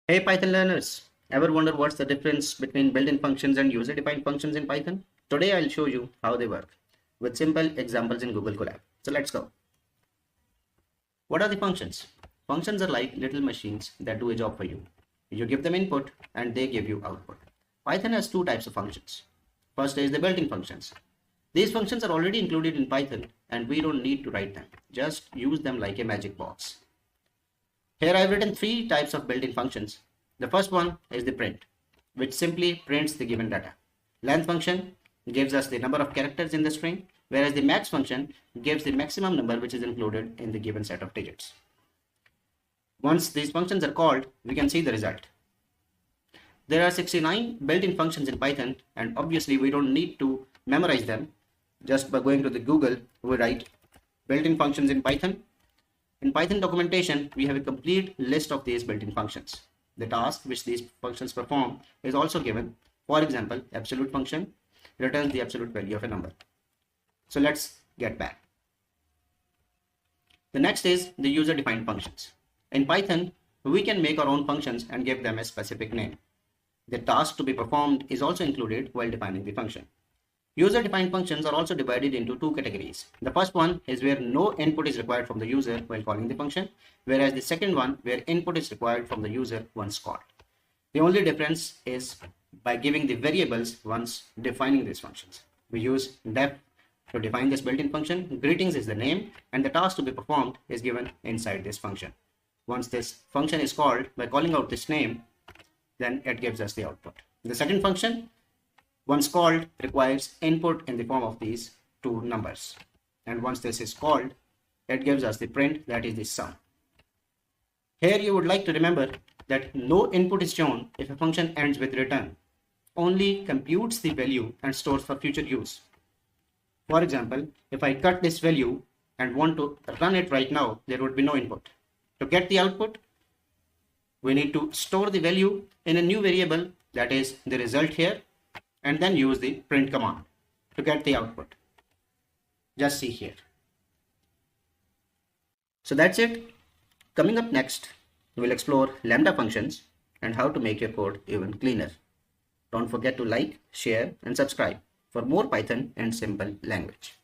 Hey Python learners, ever wonder what's the difference between built-in functions and user-defined functions in Python? Today I'll show you how they work with simple examples in Google Colab. So let's go. What are the functions? Functions are like little machines that do a job for you. You give them input and they give you output. Python has two types of functions. First is the built-in functions. These functions are already included in Python and we don't need to write them. Just use them like a magic box. Here I've written three types of built-in functions. The first one is the print, which simply prints the given data. Length function gives us the number of characters in the string, whereas the max function gives the maximum number which is included in the given set of digits. Once these functions are called, we can see the result. There are 69 built-in functions in Python, and obviously we don't need to memorize them. Just by going to the Google, we write built-in functions in Python. In Python documentation, we have a complete list of these built-in functions. The task which these functions perform is also given. For example, absolute function returns the absolute value of a number. So let's get back. The next is the user-defined functions. In Python, we can make our own functions and give them a specific name. The task to be performed is also included while defining the function. User-defined functions are also divided into two categories. The first one is where no input is required from the user while calling the function, whereas the second one where input is required from the user once called. The only difference is by giving the variables once defining these functions. We use def to define this built-in function. Greetings is the name and the task to be performed is given inside this function. Once this function is called by calling out this name, then it gives us the output. The second function, once called, requires input in the form of these two numbers. And once this is called, it gives us the print, that is the sum. Here you would like to remember that no input is shown if a function ends with return. Only computes the value and stores for future use. For example, if I cut this value and want to run it right now, there would be no input. To get the output, we need to store the value in a new variable, that is the result here, and then use the print command to get the output. Just see here. So that's it. Coming up next, we'll explore lambda functions and how to make your code even cleaner. Don't forget to like, share, and subscribe for more Python and simple language.